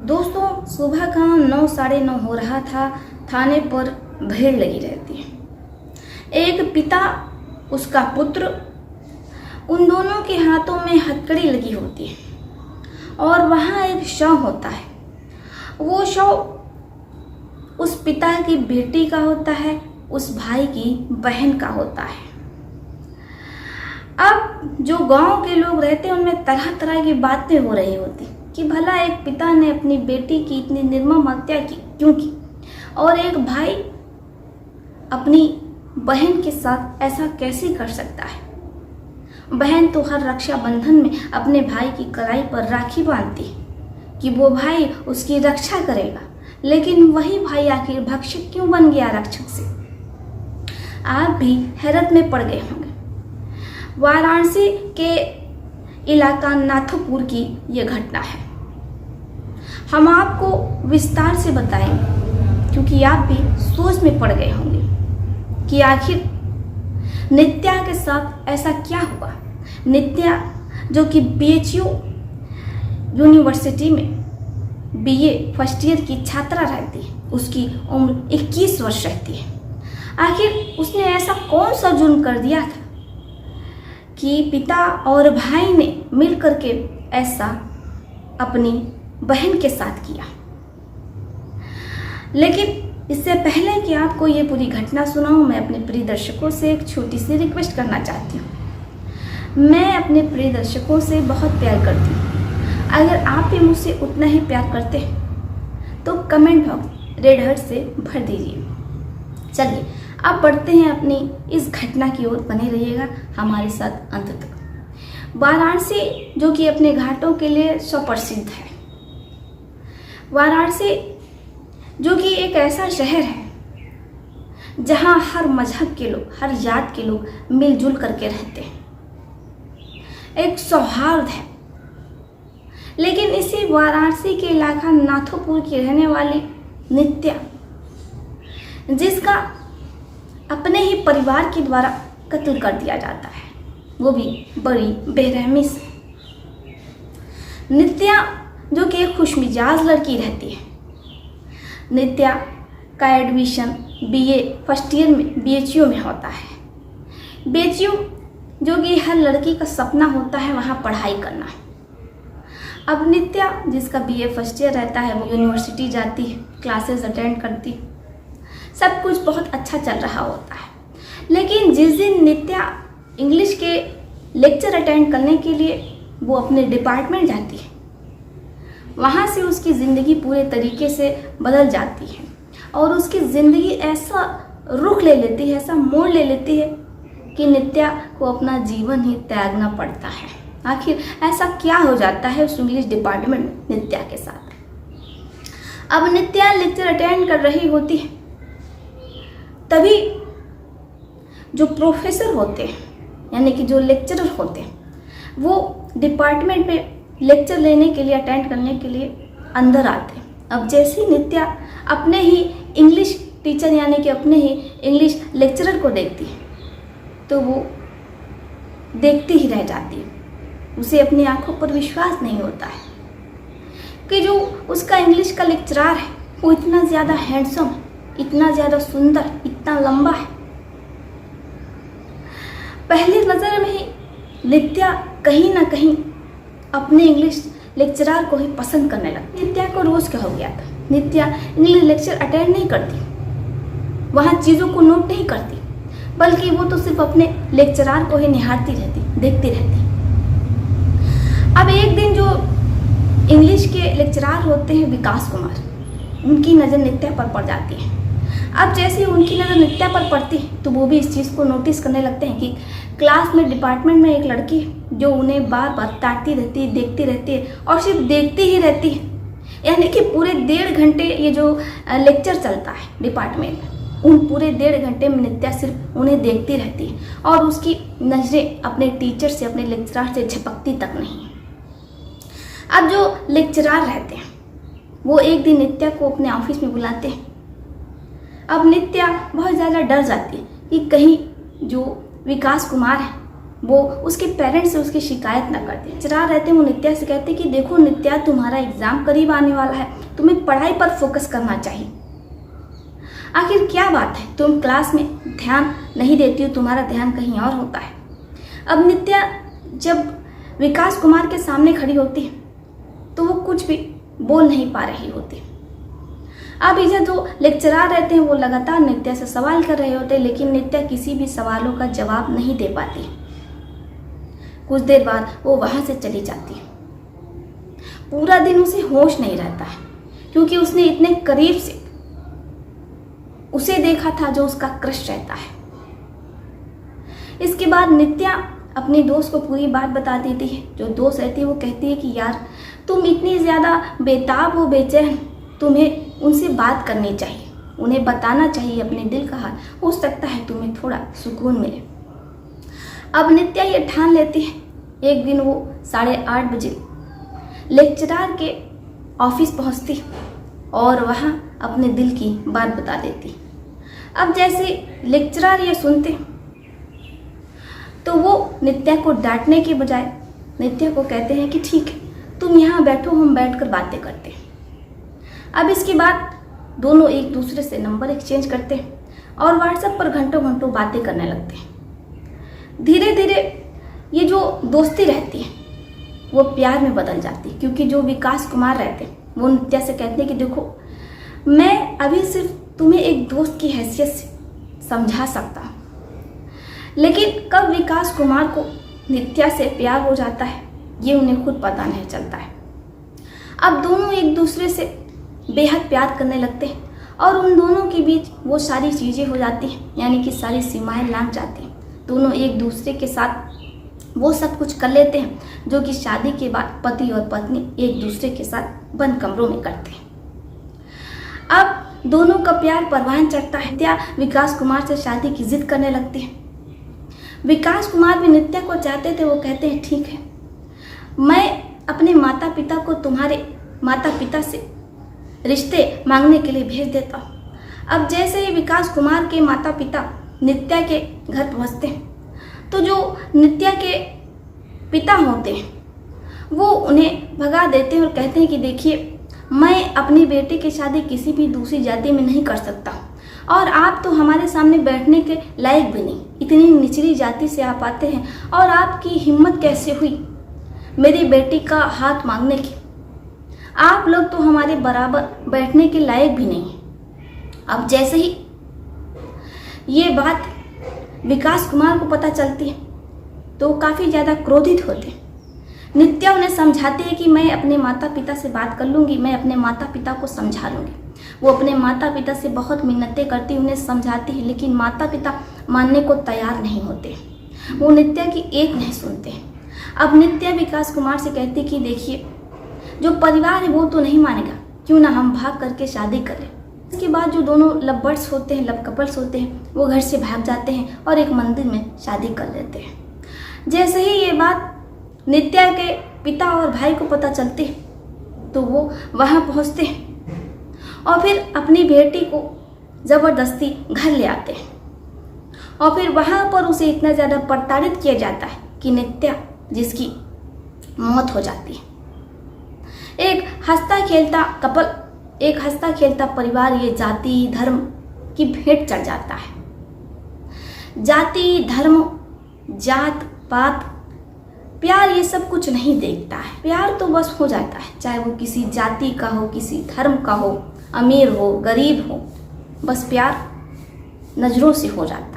दोस्तों, सुबह का 9 साढ़े 9 हो रहा था। थाने पर भीड़ लगी रहती है। एक पिता, उसका पुत्र, उन दोनों के हाथों में हथकड़ी लगी होती है और वहाँ एक शव होता है। वो शव उस पिता की बेटी का होता है, उस भाई की बहन का होता है। अब जो गांव के लोग रहते हैं उनमें तरह तरह की बातें हो रही होती कि भला एक पिता ने अपनी बेटी की इतनी निर्मम हत्या क्यों की, और एक भाई अपनी बहन के साथ ऐसा कैसे कर सकता है। बहन तो हर रक्षाबंधन में अपने भाई की कलाई पर राखी बांधती है कि वो भाई उसकी रक्षा करेगा, लेकिन वही भाई आखिर भक्षक क्यों बन गया रक्षक से। आप भी हैरत में पड़ गए होंगे। वाराणसी के इलाका नाथोपुर की ये घटना है। हम आपको विस्तार से बताएंगे क्योंकि आप भी सोच में पड़ गए होंगे कि आखिर नित्या के साथ ऐसा क्या हुआ। नित्या जो कि BHU यूनिवर्सिटी में BA फर्स्ट ईयर की छात्रा रहती है, उसकी उम्र 21 वर्ष रहती है। आखिर उसने ऐसा कौन सा जुर्म कर दिया था कि पिता और भाई ने मिल करके ऐसा अपनी बहन के साथ किया। लेकिन इससे पहले कि आपको ये पूरी घटना सुनाऊं, मैं अपने प्रिय दर्शकों से एक छोटी सी रिक्वेस्ट करना चाहती हूँ। मैं अपने प्रिय दर्शकों से बहुत प्यार करती हूँ। अगर आप भी मुझसे उतना ही प्यार करते हैं तो कमेंट बॉक्स रेड हार्ट से भर दीजिए। चलिए अब बढ़ते हैं अपनी इस घटना की ओर। बने रहिएगा हमारे साथ अंत तक। वाराणसी जो कि अपने घाटों के लिए सुप्रसिद्ध है। वाराणसी जो कि एक ऐसा शहर है जहां हर मजहब के लोग, हर जात के लोग मिलजुल करके रहते हैं। एक सौहार्द है। लेकिन इसी वाराणसी के इलाका नाथोपुर की रहने वाली नित्या, जिसका अपने ही परिवार के द्वारा कत्ल कर दिया जाता है, वो भी बड़ी बेरहमी से। नित्या जो कि एक खुशमिजाज लड़की रहती है। नित्या का एडमिशन BA फर्स्ट ईयर में BHU में होता है। BHU जो कि हर लड़की का सपना होता है वहाँ पढ़ाई करना। अब नित्या जिसका BA फर्स्ट ईयर रहता है, वो यूनिवर्सिटी जाती है, क्लासेस अटेंड करती, सब कुछ बहुत अच्छा चल रहा होता है। लेकिन जिस दिन नित्या इंग्लिश के लेक्चर अटेंड करने के लिए वो अपने डिपार्टमेंट जाती है, वहाँ से उसकी ज़िंदगी पूरे तरीके से बदल जाती है और उसकी ज़िंदगी ऐसा रुख ले लेती है, ऐसा मोड़ ले लेती है कि नित्या को अपना जीवन ही त्यागना पड़ता है। आखिर ऐसा क्या हो जाता है उस इंग्लिश डिपार्टमेंट में नित्या के साथ। अब नित्या लेक्चर अटेंड कर रही होती है, तभी जो प्रोफेसर होते हैं यानी कि जो लेक्चरर होते हैं, वो डिपार्टमेंट में लेक्चर लेने के लिए, अटेंड करने के लिए अंदर आते हैं। अब जैसे ही नित्या अपने ही इंग्लिश टीचर यानी कि अपने ही इंग्लिश लेक्चरर को देखती है तो वो देखती ही रह जाती है। उसे अपनी आंखों पर विश्वास नहीं होता है कि जो उसका इंग्लिश का लेक्चरर है वो इतना ज़्यादा हैंडसम, इतना ज़्यादा सुंदर, इतना लंबा है। पहली नज़र में ही नित्या कहीं ना कहीं अपने इंग्लिश लेक्चरर को ही पसंद करने लगी। नित्या को रोज़ क्या हो गया था, नित्या इंग्लिश लेक्चर अटेंड नहीं करती, वहाँ चीज़ों को नोट नहीं करती, बल्कि वो तो सिर्फ अपने लेक्चरर को ही निहारती रहती, देखती रहती। अब एक दिन जो इंग्लिश के लेक्चरर होते हैं विकास कुमार, उनकी नज़र नित्या पर पड़ जाती है। अब जैसे उनकी नज़र नित्या पर पड़ती है तो वो भी इस चीज़ को नोटिस करने लगते हैं कि क्लास में, डिपार्टमेंट में एक लड़की जो उन्हें बार बार ताकती रहती है, देखती रहती है और सिर्फ देखती ही रहती है। यानी कि पूरे 1.5 घंटे ये जो लेक्चर चलता है डिपार्टमेंट में, उन पूरे 1.5 घंटे में नित्या सिर्फ उन्हें देखती रहती है और उसकी नज़रें अपने टीचर से, अपने लेक्चरर से झपकती तक नहीं है। अब जो लेक्चरर रहते हैं वो एक दिन नित्या को अपने ऑफिस में बुलाते हैं। अब नित्या बहुत ज़्यादा डर जाती है कि कहीं जो विकास कुमार है वो उसके पेरेंट्स से उसकी शिकायत ना करते। लेक्चरर रहते हैं वो नित्या से कहते कि देखो नित्या, तुम्हारा एग्ज़ाम करीब आने वाला है, तुम्हें पढ़ाई पर फोकस करना चाहिए। आखिर क्या बात है, तुम क्लास में ध्यान नहीं देती हो, तुम्हारा ध्यान कहीं और होता है। अब नित्या जब विकास कुमार के सामने खड़ी होती है तो वो कुछ भी बोल नहीं पा रही होती। अब इधर जो लेक्चरर रहते हैं वो लगातार नित्या से सवाल कर रहे होते हैं, लेकिन नित्या किसी भी सवालों का जवाब नहीं दे पाती। कुछ देर बाद वो वहाँ से चली जाती है। पूरा दिन उसे होश नहीं रहता है, क्योंकि उसने इतने करीब से उसे देखा था जो उसका क्रश रहता है। इसके बाद नित्या अपनी दोस्त को पूरी बात बता देती है। जो दोस्त रहती है वो कहती है कि यार तुम इतनी ज़्यादा बेताब हो, बेचैन, तुम्हें उनसे बात करनी चाहिए, उन्हें बताना चाहिए अपने दिल का हाल, हो सकता है तुम्हें थोड़ा सुकून मिले। अब नित्या ये ठान लेती है। एक दिन वो 8:30 बजे लेक्चरर के ऑफिस पहुंचती और वहाँ अपने दिल की बात बता देती। अब जैसे लेक्चरर ये सुनते तो वो नित्या को डांटने के बजाय नित्या को कहते हैं कि ठीक है, तुम यहाँ बैठो, हम बैठकर बातें करते हैं। अब इसके बाद दोनों एक दूसरे से नंबर एक्सचेंज करते हैं और व्हाट्सएप पर घंटों घंटों बातें करने लगते हैं। धीरे धीरे ये जो दोस्ती रहती है वो प्यार में बदल जाती है, क्योंकि जो विकास कुमार रहते हैं वो नित्या से कहते हैं कि देखो, मैं अभी सिर्फ तुम्हें एक दोस्त की हैसियत से समझा सकता हूँ, लेकिन कब विकास कुमार को नित्या से प्यार हो जाता है ये उन्हें खुद पता नहीं चलता है। अब दोनों एक दूसरे से बेहद प्यार करने लगते हैं और उन दोनों के बीच वो सारी चीज़ें हो जाती हैं, यानी कि सारी सीमाएं लांघ जाती हैं। दोनों एक दूसरे के साथ वो सब कुछ कर लेते हैं जो कि शादी के बाद पति और पत्नी एक दूसरे के साथ बंद कमरों में करते हैं। अब दोनों का प्यार परवान चढ़ता है। नित्या विकास कुमार से शादी की जिद करने लगती है। विकास कुमार भी नित्या को चाहते थे। वो कहते हैं ठीक है, मैं अपने माता पिता को तुम्हारे माता पिता से रिश्ते मांगने के लिए भेज देता हूँ। अब जैसे ही विकास कुमार के माता पिता नित्या के घर पहुँचते हैं तो जो नित्या के पिता होते हैं वो उन्हें भगा देते हैं और कहते हैं कि देखिए, मैं अपनी बेटी की शादी किसी भी दूसरी जाति में नहीं कर सकता और आप तो हमारे सामने बैठने के लायक भी नहीं, इतनी निचली जाति से आप आते हैं और आपकी हिम्मत कैसे हुई मेरी बेटी का हाथ मांगने की? आप लोग तो हमारे बराबर बैठने के लायक भी नहीं हैं। अब जैसे ही ये बात विकास कुमार को पता चलती है तो काफ़ी ज़्यादा क्रोधित होते हैं। नित्या उन्हें समझाती है कि मैं अपने माता पिता से बात कर लूँगी, मैं अपने माता पिता को समझा लूँगी। वो अपने माता पिता से बहुत मिन्नतें करती, उन्हें समझाती है, लेकिन माता पिता मानने को तैयार नहीं होते। वो नित्या की एक नहीं सुनते। अब नित्या विकास कुमार से कहती कि देखिए, जो परिवार है वो तो नहीं मानेगा, क्यों ना हम भाग करके शादी करें। इसके बाद जो दोनों लव बर्ड्स होते हैं, लव कपल्स होते हैं, वो घर से भाग जाते हैं और एक मंदिर में शादी कर लेते हैं। जैसे ही ये बात नित्या के पिता और भाई को पता चलती है तो वो वहाँ पहुँचते हैं और फिर अपनी बेटी को ज़बरदस्ती घर ले आते हैं और फिर वहाँ पर उसे इतना ज़्यादा प्रताड़ित किया जाता है कि नित्या जिसकी मौत हो जाती है। एक हंसता खेलता कपल, एक हंसता खेलता परिवार ये जाति धर्म की भेंट चढ़ जाता है। जाति धर्म जात पात प्यार ये सब कुछ नहीं देखता है। प्यार तो बस हो जाता है, चाहे वो किसी जाति का हो, किसी धर्म का हो, अमीर हो, गरीब हो, बस प्यार नज़रों से हो जाता है।